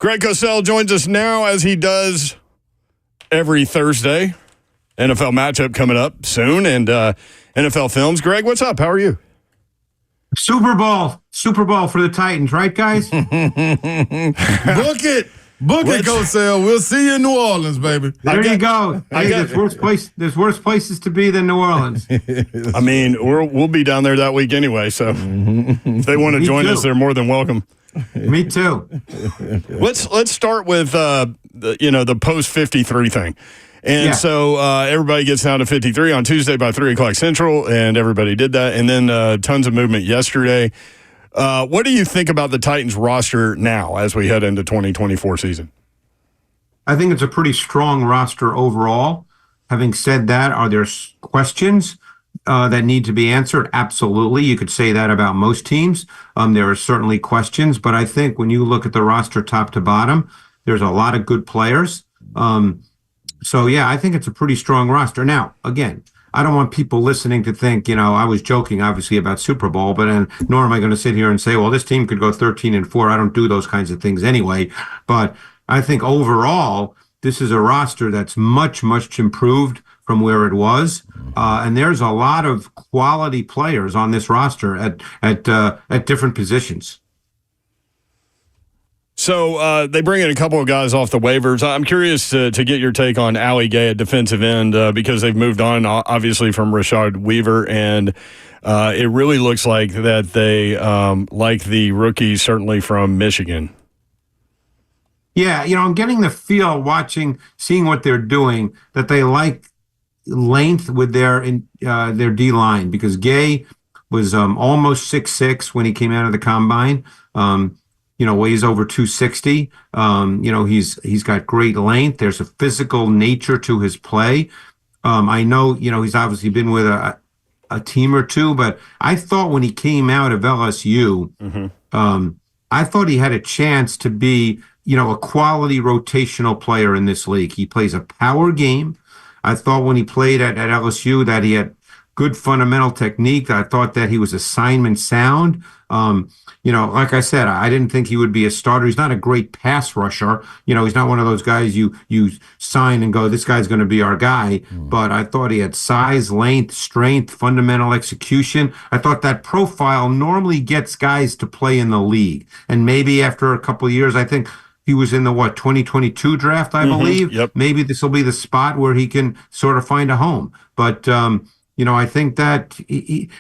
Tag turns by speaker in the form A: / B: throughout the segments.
A: Greg Cosell joins us now as he does every Thursday. NFL matchup coming up soon and NFL Films. Greg, what's up? How are you?
B: Super Bowl for the Titans, right, guys?
C: Book it, Cosell. We'll see you in New Orleans, baby.
B: There you go. Hey, there's worse places to be than New Orleans.
A: I mean, we'll be down there that week anyway, so if they want to join us, they're more than welcome.
B: Me too.
A: Let's start with the post 53 thing. And so everybody gets down to 53 on Tuesday by 3 o'clock Central, and everybody did that. And then tons of movement yesterday. What do you think about the Titans roster now as we head into 2024 season?
B: I think it's a pretty strong roster overall. Having said that, are there questions that need to be answered? Absolutely. You could say that about most teams. There are certainly questions, but I think when you look at the roster top to bottom, there's a lot of good players. So, yeah, I think it's a pretty strong roster. Now, again, I don't want people listening to think, I was joking, obviously, about Super Bowl, but nor am I going to sit here and say, well, this team could go 13-4. I don't do those kinds of things anyway. But I think overall, this is a roster that's much, much improved from where it was. And there's a lot of quality players on this roster at different positions.
A: So they bring in a couple of guys off the waivers. I'm curious to get your take on Ali Gay at defensive end because they've moved on, obviously, from Rashad Weaver, and it really looks like that they like the rookie, certainly from Michigan.
B: Yeah, I'm getting the feel seeing what they're doing, that they like length with their D-line because Gay was almost 6'6" when he came out of the combine. Weighs over 260. He's got great length. There's a physical nature to his play. I know, he's obviously been with a team or two, but I thought when he came out of LSU, I thought he had a chance to be, a quality rotational player in this league. He plays a power game. I thought when he played at LSU that he had good fundamental technique. I thought that he was assignment sound. Like I said, I didn't think he would be a starter. He's not a great pass rusher. He's not one of those guys you sign and go, this guy's going to be our guy. But I thought he had size, length, strength, fundamental execution. I thought that profile normally gets guys to play in the league. And maybe after a couple of years, I think he was in the 2022 draft, I believe.
A: Yep.
B: Maybe this will be the spot where he can sort of find a home. But, I think that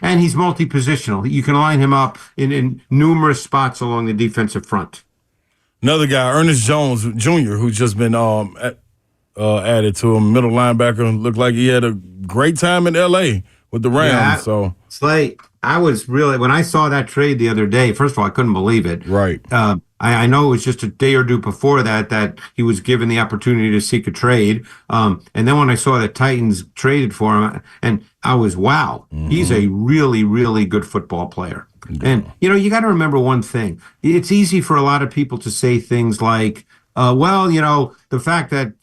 B: and he's multi-positional. You can line him up in numerous spots along the defensive front.
C: Another guy, Ernest Jones Jr., who's just been added to him, middle linebacker, looked like he had a great time in L.A. with the Rams.
B: Slate, I was really, when I saw that trade the other day, first of all, I couldn't believe it.
C: Right.
B: I know it was just a day or two before that he was given the opportunity to seek a trade. And then when I saw the Titans traded for him, and I was, wow, he's a really, really good football player. And, you got to remember one thing. It's easy for a lot of people to say things like, the fact that,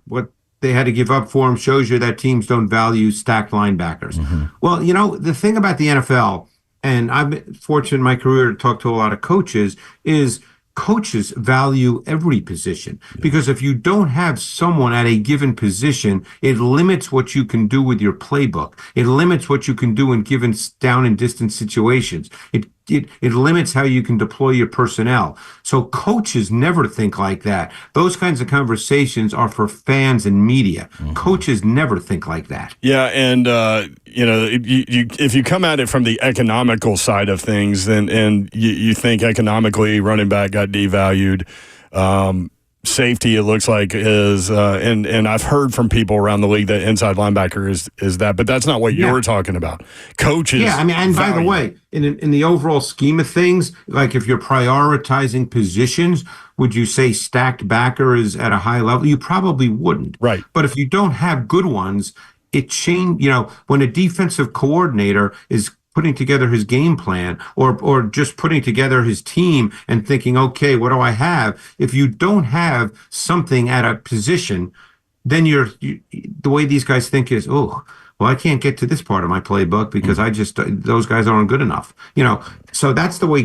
B: what they had to give up for him shows you that teams don't value stacked linebackers. Well, the thing about the NFL, and I've been fortunate in my career to talk to a lot of coaches, is coaches value every position. Because if you don't have someone at a given position, it limits what you can do with your playbook. It limits what you can do in given down and distance situations. It limits how you can deploy your personnel. So coaches never think like that. Those kinds of conversations are for fans and media. Coaches never think like that.
A: Yeah, and if you come at it from the economical side of things, then you think economically running back got devalued. Safety, it looks like, is and I've heard from people around the league that inside linebacker is that, but that's not what you're talking about. Coaches.
B: Yeah, I mean, and by the way, in the overall scheme of things, like if you're prioritizing positions, would you say stacked backer is at a high level? You probably wouldn't.
A: Right.
B: But if you don't have good ones, it change. When a defensive coordinator is putting together his game plan or just putting together his team and thinking, okay, what do I have? If you don't have something at a position, then the way these guys think is, well, well, I can't get to this part of my playbook because those guys aren't good enough. So that's the way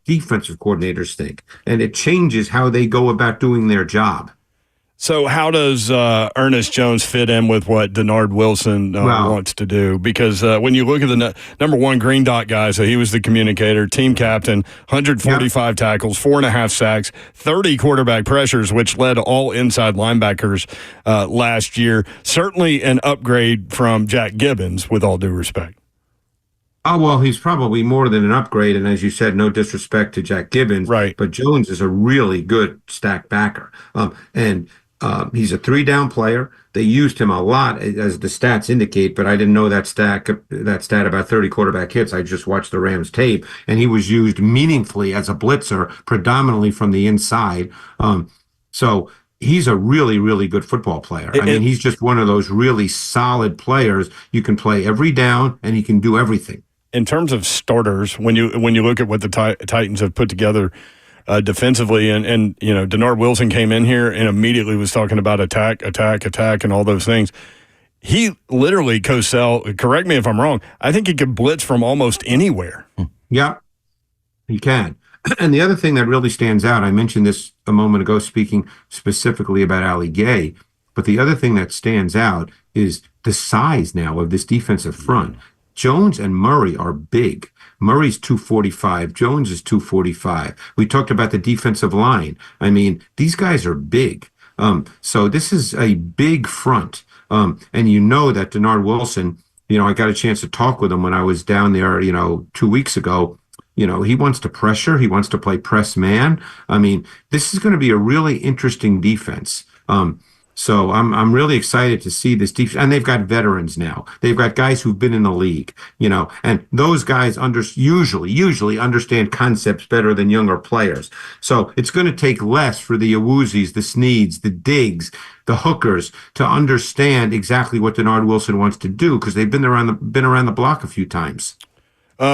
B: defensive coordinators think, and it changes how they go about doing their job.
A: So how does Ernest Jones fit in with what Denard Wilson wants to do? Because when you look at the number one green dot guy, so he was the communicator, team captain, 145 tackles, 4.5 sacks, 30 quarterback pressures, which led all inside linebackers last year. Certainly an upgrade from Jack Gibbons, with all due respect.
B: Oh, well, he's probably more than an upgrade. And as you said, no disrespect to Jack Gibbons.
A: Right.
B: But Jones is a really good stack backer. He's a 3-down player. They used him a lot, as the stats indicate, but I didn't know that stat about 30 quarterback hits. I just watched the Rams tape, and he was used meaningfully as a blitzer, predominantly from the inside. So he's a really, really good football player. I mean, he's just one of those really solid players. You can play every down, and he can do everything.
A: In terms of starters, when you look at what the Titans have put together defensively, and Denard Wilson came in here and immediately was talking about attack, and all those things. He literally, Cosell, correct me if I'm wrong, I think he could blitz from almost anywhere.
B: Yeah, he can. And the other thing that really stands out, I mentioned this a moment ago, speaking specifically about Ali Gay, but the other thing that stands out is the size now of this defensive front. Jones and Murray are big. Murray's 245. Jones is 245. We talked about the defensive line. I mean, these guys are big. So this is a big front. And you know that Denard Wilson, I got a chance to talk with him when I was down there, 2 weeks ago. He wants to pressure. He wants to play press man. I mean, this is going to be a really interesting defense. So I'm really excited to see this defense. And they've got veterans now. They've got guys who've been in the league, and those guys usually understand concepts better than younger players. So it's going to take less for the Awuzis, the Sneeds, the Diggs, the Hookers to understand exactly what Denard Wilson wants to do because they've been around the block a few times.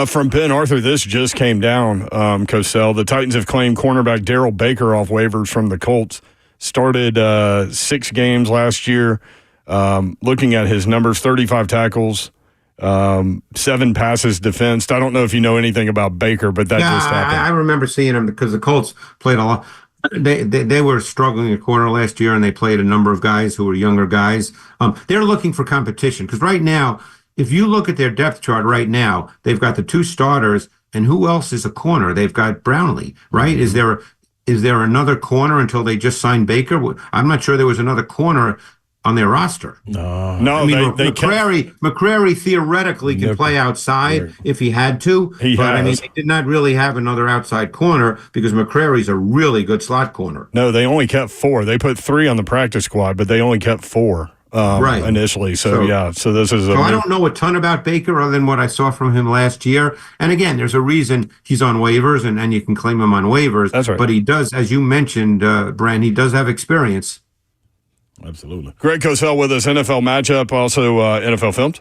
A: From Ben Arthur, this just came down, Cosell. The Titans have claimed cornerback Darrell Baker off waivers from the Colts. Started 6 games last year. Looking at his numbers, 35 tackles, 7 passes defensed. I don't know if you know anything about Baker, but that just happened.
B: I remember seeing him because the Colts played a lot. They were struggling at corner last year, and they played a number of guys who were younger guys. They're looking for competition because right now, if you look at their depth chart right now, they've got the 2 starters, and who else is a corner? They've got Brownlee, right?
A: Mm-hmm.
B: Is there another corner until they just signed Baker? I'm not sure there was another corner on their roster.
A: No.
B: I mean, McCrary theoretically can play outside if he had to. I mean, they did not really have another outside corner because McCrary's a really good slot corner.
A: No, they only kept 4. They put 3 on the practice squad, but they only kept 4. Initially. So this is
B: I don't know a ton about Baker other than what I saw from him last year. And again, there's a reason he's on waivers and you can claim him on waivers.
A: That's right.
B: But he does, as you mentioned, Brand, he does have experience.
C: Absolutely.
A: Greg Cosell with us, NFL matchup, also NFL filmed.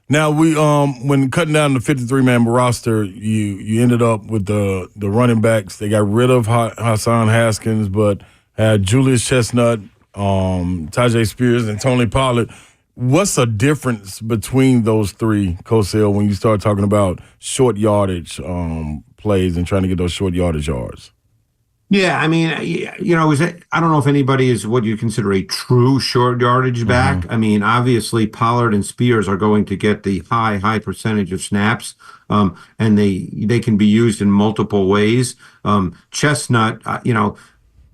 C: Now, we when cutting down the 53-man roster, you ended up with the running backs. They got rid of Hassan Haskins, but had Julius Chestnut, Tajay Spears, and Tony Pollard. What's the difference between those 3, Cosell, when you start talking about short yardage plays and trying to get those short yardage yards?
B: Yeah, I mean, I don't know if anybody is what you consider a true short yardage back. I mean, obviously Pollard and Spears are going to get the high percentage of snaps, and they can be used in multiple ways. Chestnut,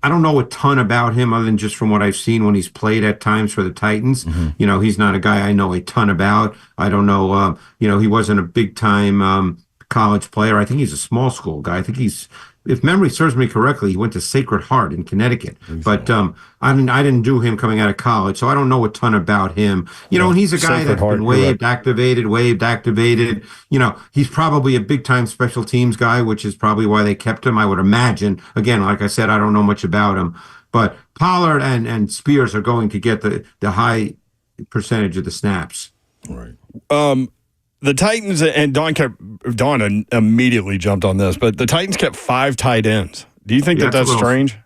B: I don't know a ton about him other than just from what I've seen when he's played at times for the Titans. He's not a guy I know a ton about. I don't know, he wasn't a big-time college player. I think he's a small school guy. I think if memory serves me correctly, he went to Sacred Heart in Connecticut. But I didn't do him coming out of college, so I don't know a ton about him. And he's a guy that's been waived, activated. He's probably a big-time special teams guy, which is probably why they kept him, I would imagine. Again, like I said, I don't know much about him. But Pollard and Spears are going to get the high percentage of the snaps.
C: Right.
A: The Titans, and Don immediately jumped on this, but the Titans kept 5 tight ends. Do you think that's strange?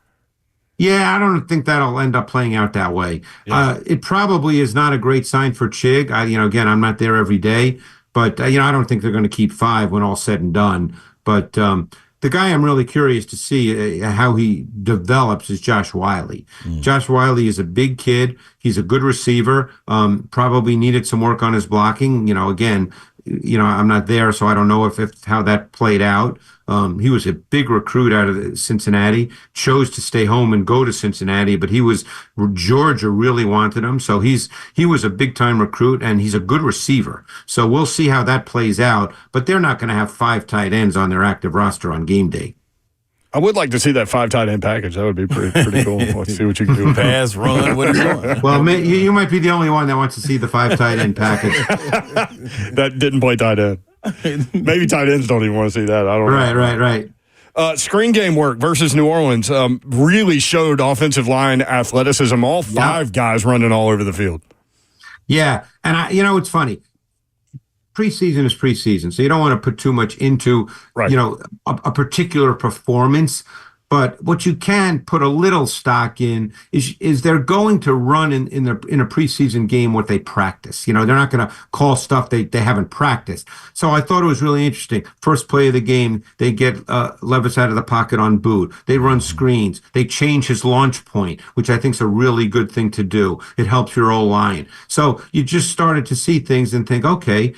B: Yeah, I don't think that'll end up playing out that way.
A: Yeah.
B: It probably is not a great sign for Chig. Again, I'm not there every day, but I don't think they're going to keep 5 when all's said and done. But the guy I'm really curious to see how he develops is Josh Wiley. Josh Wiley is a big kid. He's a good receiver. Probably needed some work on his blocking. Again, I'm not there, so I don't know if how that played out. He was a big recruit out of Cincinnati, chose to stay home and go to Cincinnati, but Georgia really wanted him. So he was a big time recruit, and he's a good receiver. So we'll see how that plays out, but they're not going to have 5 tight ends on their active roster on game day.
A: I would like to see that 5 tight end package. That would be pretty cool. Let's see what you can do.
C: Pass, run, what are you doing?
B: Well, you might be the only one that wants to see the 5 tight end package.
A: That didn't play tight end. Maybe tight ends don't even want to see that. I don't know.
B: Right.
A: Screen game work versus New Orleans really showed offensive line athleticism. All 5 guys running all over the field.
B: Yeah, and it's funny. Preseason is preseason, so you don't want to put too much into a particular performance. But what you can put a little stock in is they're going to run in a preseason game what they practice. They're not going to call stuff they haven't practiced. So I thought it was really interesting. First play of the game, they get Levis out of the pocket on boot. They run screens. They change his launch point, which I think is a really good thing to do. It helps your O-line. So you just started to see things and think, okay,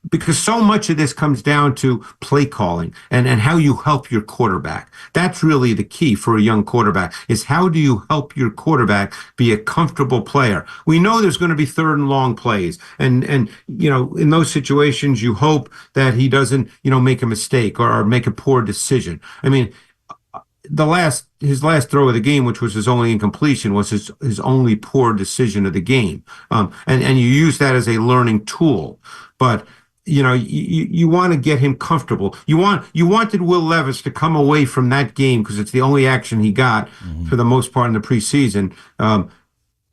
B: because so much of this comes down to play calling and how you help your quarterback. That's really the key for a young quarterback is how do you help your quarterback be a comfortable player? We know there's going to be 3rd and long plays. And in those situations, you hope that he doesn't, make a mistake or make a poor decision. I mean, his last throw of the game, which was his only incompletion, was his only poor decision of the game. And you use that as a learning tool. But you want to get him comfortable. You wanted Will Levis to come away from that game because it's the only action he got for the most part in the preseason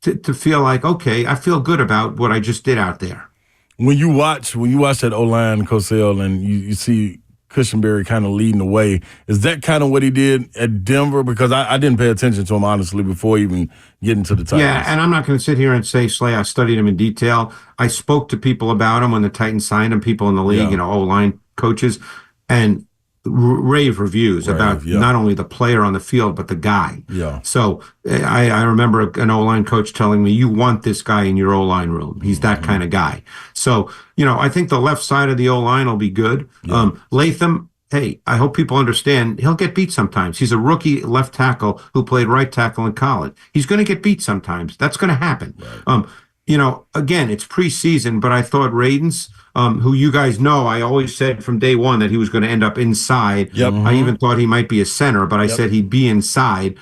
B: to feel like, okay, I feel good about what I just did out there.
C: When you watch that O-line, Cosell, and you see Cushenberry kind of leading the way, is that kind of what he did at Denver? Because I didn't pay attention to him, honestly, before even getting to the Titans.
B: Yeah, and I'm not going to sit here and say, Slay, I studied him in detail. I spoke to people about him when the Titans signed him, people in the league, O-line coaches, and rave reviews about not only the player on the field, but the guy.
C: Yeah.
B: So I remember an O-line coach telling me, you want this guy in your O-line room. He's that kind of guy. So, I think the left side of the O-line will be good. Yeah. Latham, hey, I hope people understand, he'll get beat sometimes. He's a rookie left tackle who played right tackle in college. He's going to get beat sometimes. That's going to happen. Right. Again, it's preseason, but I thought Radens, who you guys know, I always said from day one that he was going to end up inside.
A: Yep.
B: I even thought he might be a center, but I said he'd be inside.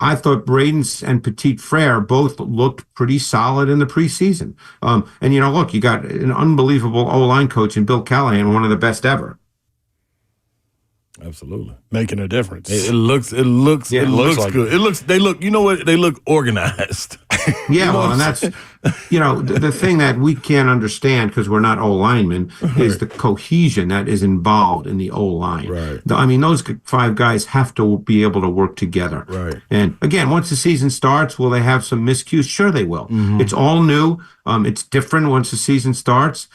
B: I thought Radens and Petit Frere both looked pretty solid in the preseason. And look, you got an unbelievable O-line coach in Bill Callahan, one of the best ever.
C: Absolutely,
A: making a difference.
C: It looks like good. They look organized.
B: Yeah, well, and that's the thing that we can't understand because we're not O-linemen is the cohesion that is involved in the O-line.
C: Right.
B: I mean, those 5 guys have to be able to work together.
C: Right.
B: And again, once the season starts, will they have some miscues? Sure, they will. Mm-hmm. It's all new. It's different once the season starts.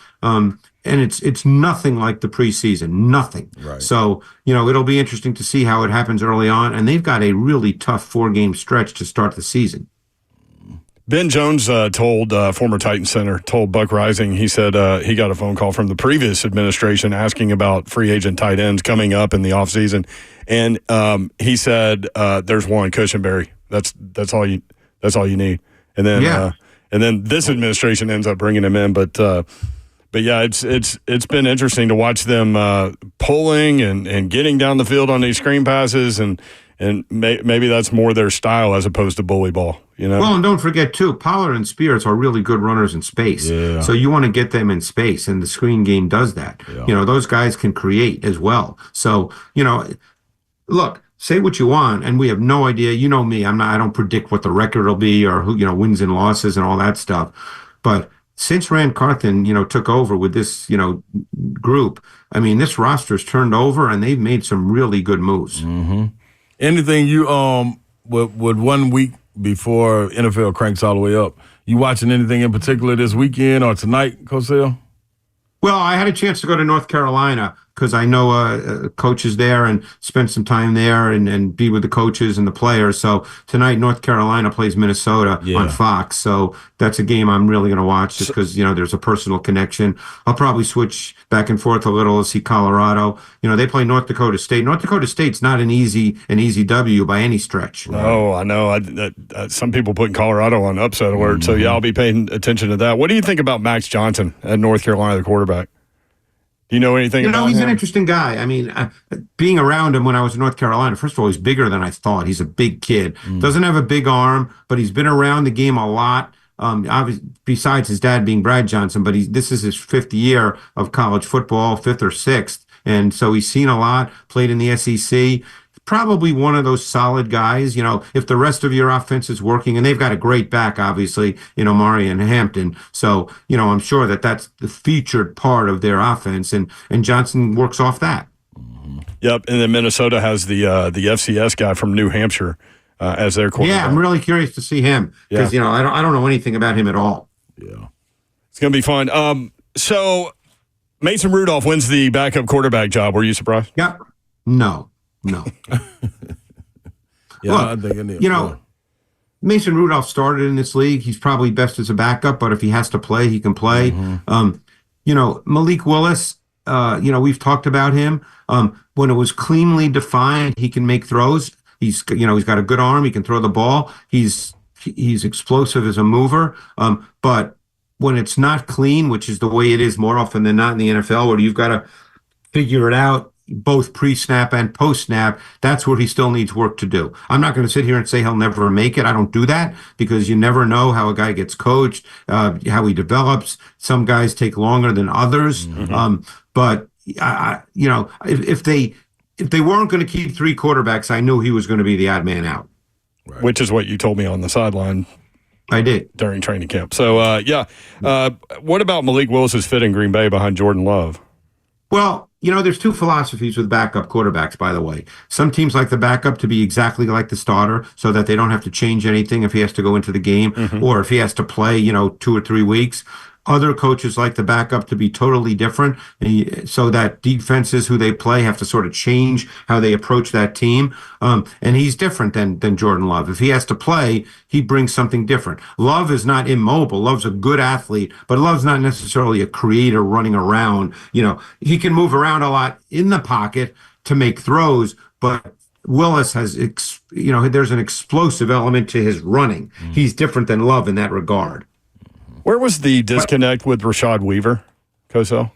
B: And it's nothing like the preseason, nothing.
C: Right.
B: So, it'll be interesting to see how it happens early on. And they've got a really tough 4-game stretch to start the season.
A: Ben Jones former Titan center, told Buck Rising, he said he got a phone call from the previous administration asking about free agent tight ends coming up in the offseason. And he said there's one, Cushenberry. That's all you need. And then this administration ends up bringing him in, But yeah, it's been interesting to watch them pulling and getting down the field on these screen passes, and maybe that's more their style as opposed to bully ball.
B: Well, and don't forget too, Pollard and Spears are really good runners in space.
C: Yeah.
B: So you want to get them in space, and the screen game does that. Yeah. Those guys can create as well. So look. Say what you want, and we have no idea. You know me, I don't predict what the record will be or who wins and losses and all that stuff, but. Since Rand Carthen, took over with this, group, I mean, this roster's turned over and they've made some really good moves.
C: Mm-hmm. Anything you with 1 week before NFL cranks all the way up, you watching anything in particular this weekend or tonight, Cosell?
B: Well, I had a chance to go to North Carolina because I know coaches there and spend some time there and be with the coaches and the players. So tonight, North Carolina plays Minnesota on Fox. So that's a game I'm really going to watch just because, there's a personal connection. I'll probably switch back and forth a little to see Colorado. They play North Dakota State. North Dakota State's not an easy W by any stretch.
A: No, I know. Some people putting Colorado on upset alert. So, I'll be paying attention to that. What do you think about Max Johnson at North Carolina, the quarterback? Do you know anything about him?
B: He's an interesting guy. I mean, being around him when I was in North Carolina, first of all, he's bigger than I thought. He's a big kid. Doesn't have a big arm, but he's been around the game a lot. Obviously, besides his dad being Brad Johnson, but this is his 5th year of college football, 5th or 6th. And so he's seen a lot, played in the SEC. Probably one of those solid guys, if the rest of your offense is working, and they've got a great back, obviously, Murray and Hampton. So, I'm sure that's the featured part of their offense, and Johnson works off that.
A: Yep, and then Minnesota has the FCS guy from New Hampshire as their quarterback.
B: Yeah, I'm really curious to see him because, I don't know anything about him at all.
C: Yeah.
A: It's going to be fun. So Mason Rudolph wins the backup quarterback job. Were you surprised?
B: Yeah. No.
C: Yeah,
B: Look, Mason Rudolph started in this league. He's probably best as a backup, but if he has to play, he can play. Malik Willis, we've talked about him. When it was cleanly defined, he can make throws. He's got a good arm. He can throw the ball. He's explosive as a mover. But when it's not clean, which is the way it is more often than not in the NFL, where you've got to figure it out both pre-snap and post-snap, that's where he still needs work to do. I'm not going to sit here and say he'll never make it. I don't do that because you never know how a guy gets coached, how he develops. Some guys take longer than others. But if they weren't going to keep 3 quarterbacks, I knew he was going to be the odd man out.
A: Right. Which is what you told me on the sideline.
B: I did.
A: During training camp. So, what about Malik Willis's fit in Green Bay behind Jordan Love?
B: Well, there's 2 philosophies with backup quarterbacks, by the way. Some teams like the backup to be exactly like the starter so that they don't have to change anything if he has to go into the game or if he has to play, 2 or 3 weeks. Other coaches like the backup to be totally different so that defenses who they play have to sort of change how they approach that team. And he's different than Jordan Love. If he has to play, he brings something different. Love is not immobile. Love's a good athlete, but Love's not necessarily a creator running around. He can move around a lot in the pocket to make throws, but Willis has, there's an explosive element to his running. He's different than Love in that regard.
A: Where was the disconnect with Rashad Weaver, Cosell?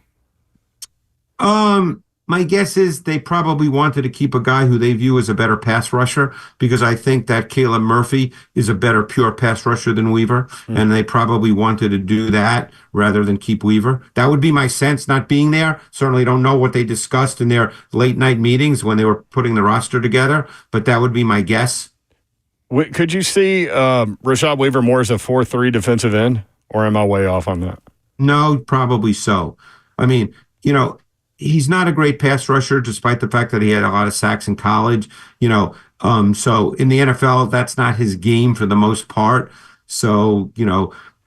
B: My guess is they probably wanted to keep a guy who they view as a better pass rusher because I think that Caleb Murphy is a better pure pass rusher than Weaver, and they probably wanted to do that rather than keep Weaver. That would be my sense, not being there. Certainly don't know what they discussed in their late-night meetings when they were putting the roster together, but that would be my guess.
A: Could you see Rashad Weaver more as a 4-3 defensive end? Or am I way off on that?
B: No, probably so. I mean, he's not a great pass rusher, despite the fact that he had a lot of sacks in college. So in the NFL, that's not his game for the most part. So,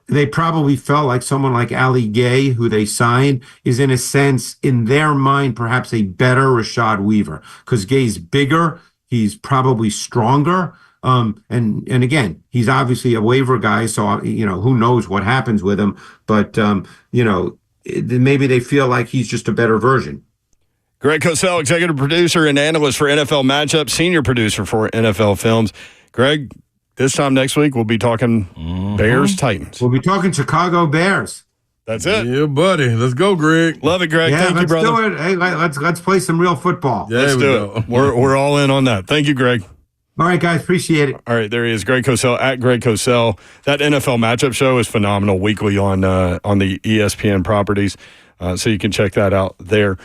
B: they probably felt like someone like Ali Gay, who they signed, is in a sense, in their mind, perhaps a better Rashad Weaver because Gay's bigger. He's probably stronger. And again, he's obviously a waiver guy, so who knows what happens with him, but maybe they feel like he's just a better version.
A: Greg Cosell, executive producer and analyst for NFL Matchup, senior producer for NFL Films. Greg, this time next week we'll be talking Bears-Titans.
B: We'll be talking Chicago Bears.
A: That's it.
C: Yeah, buddy. Let's go, Greg.
A: Love it, Greg.
B: Yeah,
A: Thank you, brother.
B: Let's do it. Hey, let's play some real football.
C: Yeah,
A: let's do it. We're all in on that. Thank you, Greg.
B: All right, guys. Appreciate it.
A: All right, there he is, Greg Cosell, at Greg Cosell. That NFL Matchup show is phenomenal weekly on the ESPN properties, so you can check that out there.